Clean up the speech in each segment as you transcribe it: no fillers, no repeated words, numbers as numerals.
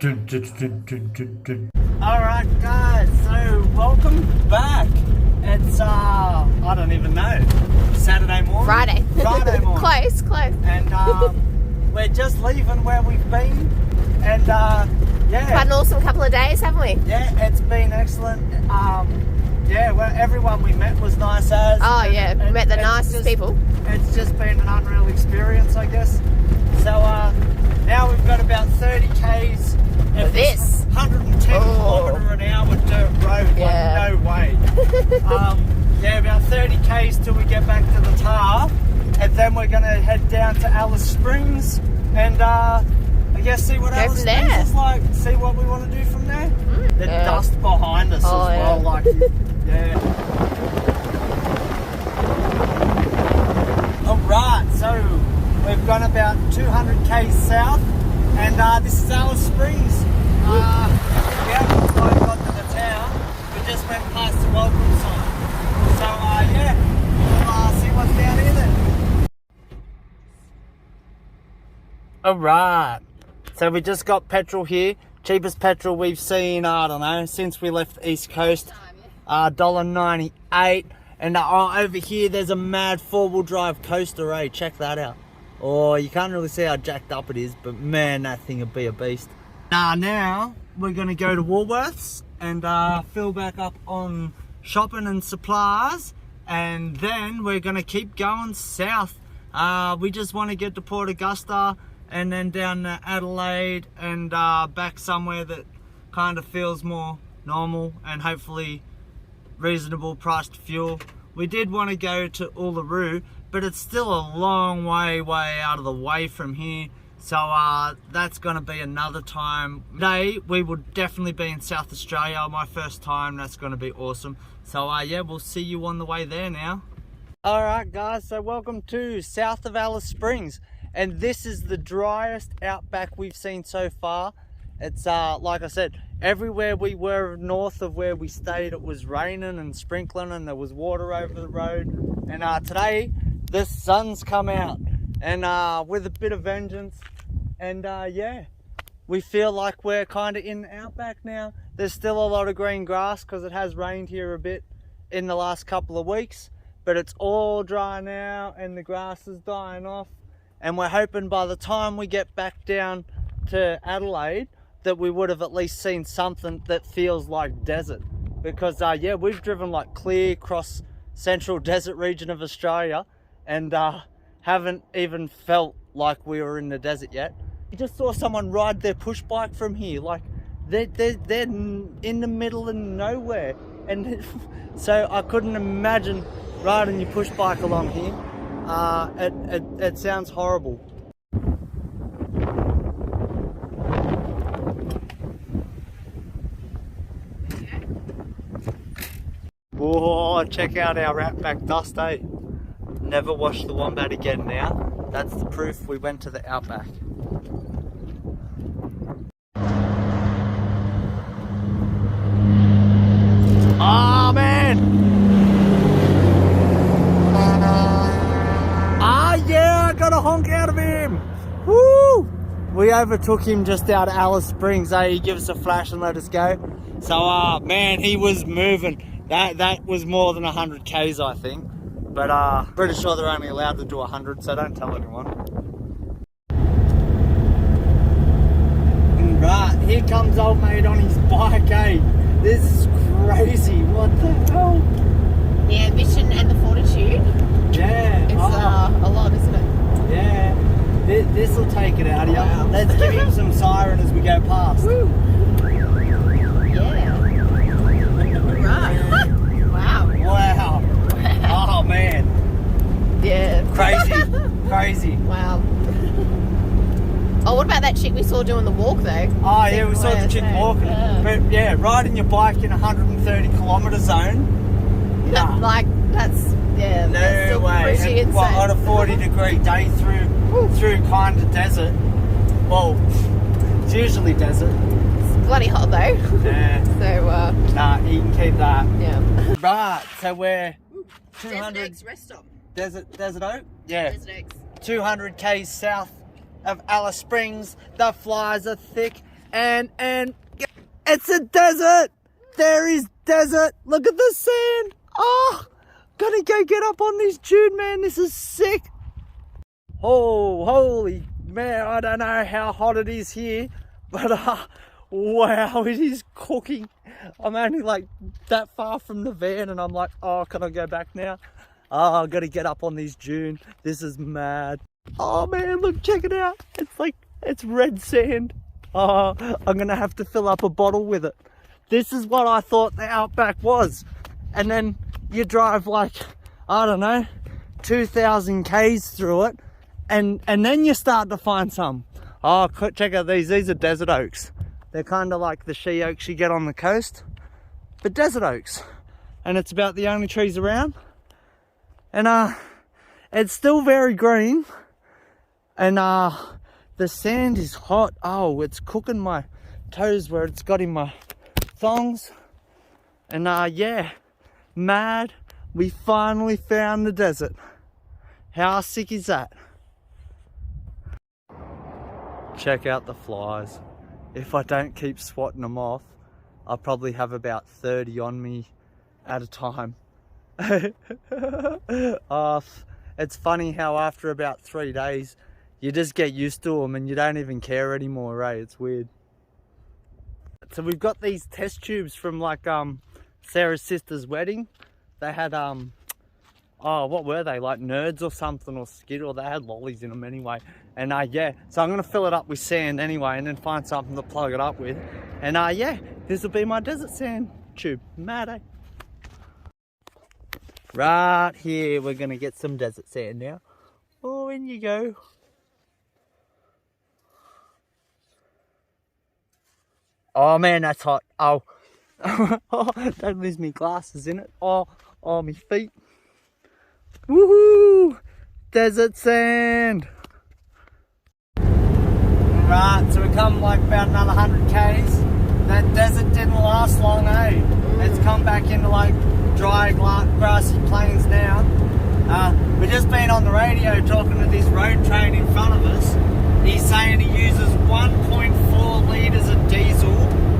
Alright guys, so welcome back. It's I don't even know, Saturday morning? Friday morning. Close. And we're just leaving where we've been. And yeah. Had an awesome couple of days, haven't we? Yeah, it's been excellent. Yeah, well, everyone we met was nice as. Oh yeah, we met the nicest people. It's just been an unreal experience, I guess. So now we've got about 30 Ks of this 110 kilometre an hour dirt road. Yeah. Like, no way. Yeah, about 30 Ks till we get back to the tar, and then we're going to head down to Alice Springs and I guess see what Alice Springs is like, see what we want to do from there. The dust behind us as well, like, yeah. Alright, so we've gone about 200 Ks south, and this is Alice Springs. We haven't quite got to the town, we just went past the welcome sign. So yeah, we'll see what's down here then. Alright, so we just got petrol here. Cheapest petrol we've seen, I don't know, since we left the East Coast. $1.98. And over here there's a mad four-wheel drive coaster, eh? Check that out. Oh, you can't really see how jacked up it is, but man, that thing would be a beast. Now we're gonna go to Woolworths and fill back up on shopping and supplies, and then we're gonna keep going south. We just want to get to Port Augusta and then down to Adelaide and back somewhere that kind of feels more normal and hopefully reasonable priced fuel. We did want to go to Uluru, but it's still a long way out of the way from here, so that's going to be another time. Today we will definitely be in South Australia, my first time. That's going to be awesome. So yeah, we'll see you on the way there now. Alright guys, so welcome to south of Alice Springs, and this is the driest outback we've seen so far. It's like I said, everywhere we were north of where we stayed, it was raining and sprinkling and there was water over the road. And today the sun's come out, and with a bit of vengeance, and yeah, we feel like we're kind of in the outback now. There's still a lot of green grass because it has rained here a bit in the last couple of weeks, but it's all dry now and the grass is dying off, and we're hoping by the time we get back down to Adelaide that we would have at least seen something that feels like desert, because yeah, we've driven like clear across central desert region of Australia and haven't even felt like we were in the desert yet. You just saw someone ride their push bike from here, like they're in the middle of nowhere, and so I couldn't imagine riding your push bike along here. It sounds horrible. Whoa, check out our outback dust, eh? Never wash the wombat again now. That's the proof we went to the outback. Oh man! Yeah, I got a honk out of him! Woo! We overtook him just out of Alice Springs, eh? He gave us a flash and let us go. So man, he was moving. That was more than 100 Ks, I think. But pretty sure they're only allowed to do 100, so don't tell anyone. Right, here comes old mate on his bike, eh? This is crazy, what the hell? The ambition and the fortitude. Yeah. It's a lot, isn't it? Yeah. This will take it out of you. Wow. Let's give him some siren as we go past. Woo. Yeah. Right. Wow. Oh man. Yeah. Crazy. Wow. Oh, what about that chick we saw doing the walk though? Oh yeah, we saw the chick walking. Yeah. But yeah, riding your bike in 130 kilometre zone. Nah. Like that's no way. And, on a 40-degree day through kind of desert. Well, it's usually desert. It's bloody hot though. Yeah. So nah, you can keep that. Yeah. Right, so we're 200 Desert Eggs rest stop. Desert Oak? Yeah. Desert Eggs. 200 Ks south of Alice Springs. The flies are thick. And it's a desert. There is desert. Look at the sand. Oh, gotta go get up on this dune, man. This is sick. Oh, holy man, I don't know how hot it is here, but wow, it is cooking. I'm only like that far from the van and I'm like, oh, can I go back now? Oh, I've got to get up on this dune. This is mad. Oh man, look, check it out. It's like, it's red sand. Oh, I'm gonna have to fill up a bottle with it. This is what I thought the outback was. And then you drive like, I don't know, 2,000 Ks through it. And then you start to find some. Oh, check out these. These are desert oaks. They're kind of like the she oaks you get on the coast, but desert oaks. And it's about the only trees around. And it's still very green. And the sand is hot. Oh, it's cooking my toes where it's got in my thongs. And yeah, mad. We finally found the desert. How sick is that? Check out the flies. If I don't keep swatting them off, I'll probably have about 30 on me at a time. It's funny how after about 3 days, you just get used to them and you don't even care anymore, right? It's weird. So we've got these test tubes from like Sarah's sister's wedding. They had oh, what were they, like Nerds or something, or Skittle? They had lollies in them anyway. And yeah, so I'm gonna fill it up with sand anyway and then find something to plug it up with. And yeah, this will be my desert sand tube. Mad, eh? Right here, we're gonna get some desert sand now. Oh, in you go. Oh man, that's hot. Oh, don't lose me glasses in it. Oh, my feet. Woohoo! Desert sand. Right, so we come like about another 100 Ks. That desert didn't last long, eh? It's come back into like dry, grassy plains now. We've just been on the radio talking to this road train in front of us. He's saying he uses 1.4 litres of diesel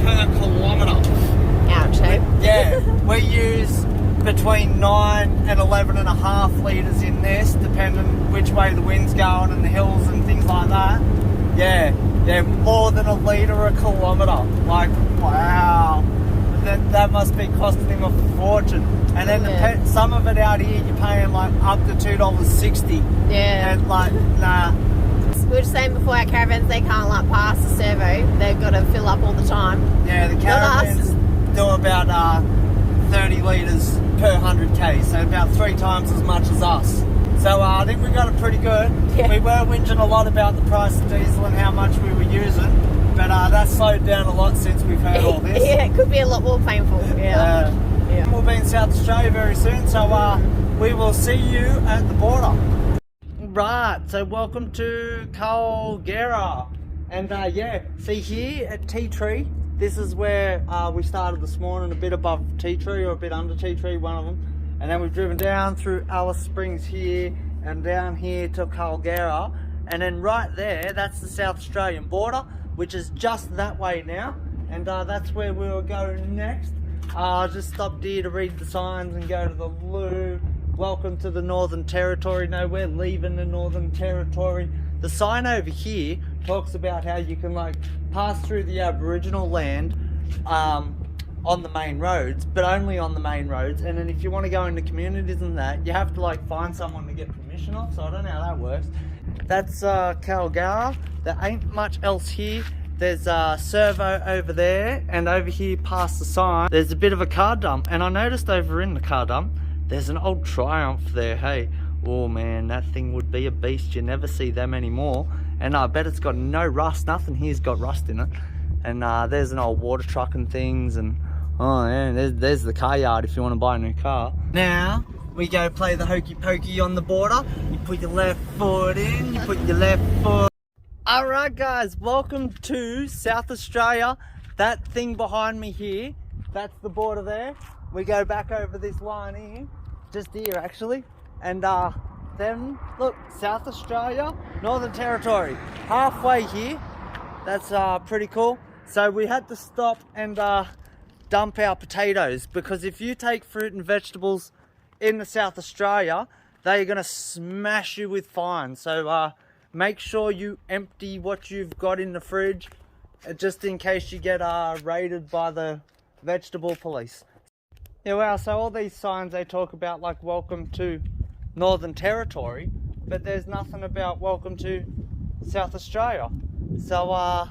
per kilometre. Ouch, eh? Yeah, we use between 9 and 11.5 litres in this, depending which way the wind's going and the hills and things like that. Yeah, more than a litre a kilometre. Like, wow. That must be costing him a fortune. And then some of it out here, you're paying like up to $2.60. Yeah. And like, nah. We were just saying before, our caravans, they can't like pass the servo. They've got to fill up all the time. Yeah, the caravans do about 30 litres per 100 K, so about 3 times as much as us. So I think we got it pretty good. Yeah. We were whinging a lot about the price of diesel and how much we were using, but that's slowed down a lot since we've heard all this. Yeah, it could be a lot more painful. Yeah. We'll be in South Australia very soon, so we will see you at the border. Right, so welcome to Caldera. And yeah, see here at Tea Tree, this is where we started this morning, a bit above Tea Tree or a bit under Tea Tree, one of them. And then we've driven down through Alice Springs here and down here to Caldera. And then right there, that's the South Australian border, which is just that way now. And that's where we'll go next. Just stopped here to read the signs and go to the loo. Welcome to the Northern Territory. No, we're leaving the Northern Territory. The sign over here talks about how you can like pass through the Aboriginal land on the main roads, but only on the main roads. And then if you want to go into communities and that, you have to like find someone to get permission off. So I don't know how that works. That's Caldera. There ain't much else here. There's a servo over there, and over here past the sign, there's a bit of a car dump. And I noticed over in the car dump, there's an old Triumph there, hey. Oh man, that thing would be a beast. You never see them anymore. And I bet it's got no rust. Nothing here's got rust in it. And there's an old water truck and things. And oh man, there's the car yard if you want to buy a new car. Now, we go play the hokey pokey on the border. You put your left foot in, you put your left foot. Alright guys, welcome to South Australia. That thing behind me here, that's the border there. We go back over this line here, just here actually. And then, look, South Australia, Northern Territory. Halfway here, that's pretty cool. So we had to stop and dump our potatoes, because if you take fruit and vegetables in the South Australia, they're gonna smash you with fines. So make sure you empty what you've got in the fridge, just in case you get raided by the vegetable police. Yeah, wow, so all these signs they talk about, like welcome to Northern Territory, but there's nothing about welcome to South Australia. So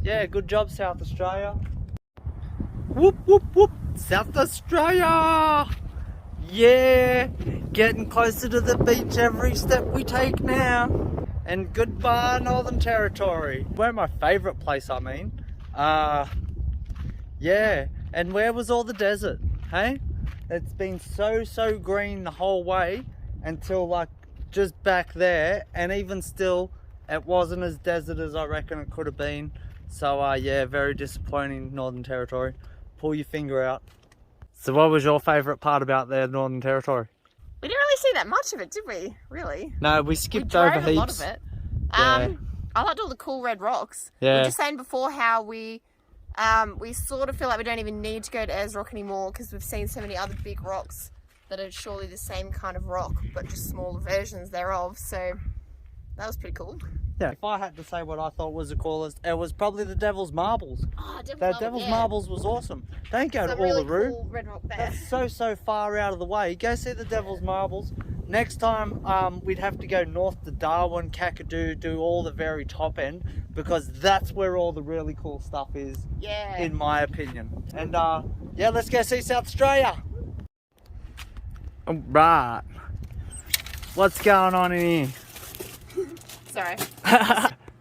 yeah, good job South Australia. Whoop whoop whoop, South Australia! Yeah, getting closer to the beach every step we take now. And goodbye Northern Territory. Where my favourite place, I mean. Yeah, and where was all the desert, hey? It's been so green the whole way until like just back there, and even still it wasn't as desert as I reckon it could have been. So yeah, very disappointing Northern Territory. Pull your finger out. So what was your favourite part about the Northern Territory? We didn't really see that much of it, did we? Really? No, we skipped over heaps. A lot of it. Yeah. I liked all the cool red rocks. Yeah. We were just saying before how we sort of feel like we don't even need to go to Ayers Rock anymore, because we've seen so many other big rocks that are surely the same kind of rock, but just smaller versions thereof. So that was pretty cool. Yeah. If I had to say what I thought was the coolest, it was probably the Devil's Marbles. Oh, Devil's Marbles was awesome. Don't go to really Uluru. Cool red rock there. That's so far out of the way. Go see the Devil's Marbles. Next time we'd have to go north to Darwin, Kakadu, do all the very top end, because that's where all the really cool stuff is, yeah, in my opinion. And yeah, let's go see South Australia. All right, what's going on in here? Sorry.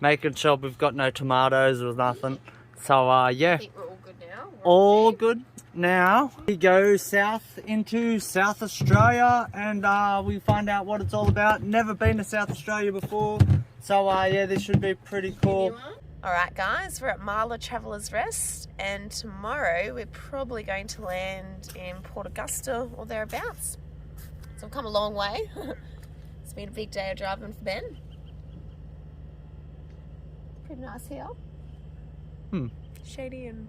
Making sure we've got no tomatoes or nothing. So yeah, I think we're all good now. all good now. We go south into South Australia and we find out what it's all about. Never been to South Australia before, so yeah, this should be pretty cool. Alright guys, we're at Marla Traveller's Rest, and tomorrow we're probably going to land in Port Augusta or thereabouts. So we've come a long way. It's been a big day of driving for Ben. Pretty nice here. Shady and...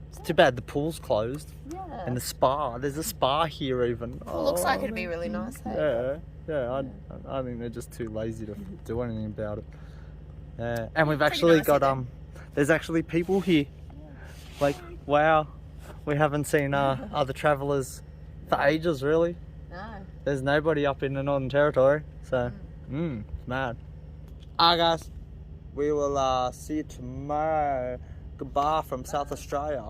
It's too bad the pool's closed. Yeah. And the spa. There's a spa here even. It looks like it'd be really nice. Hey? Yeah. I think they're just too lazy to do anything about it. Yeah. And we've actually got there's actually people here. Like, wow, we haven't seen other travellers for ages, really. No. There's nobody up in the Northern Territory, so it's mad. Alright guys, we will see you tomorrow. Goodbye from South Australia.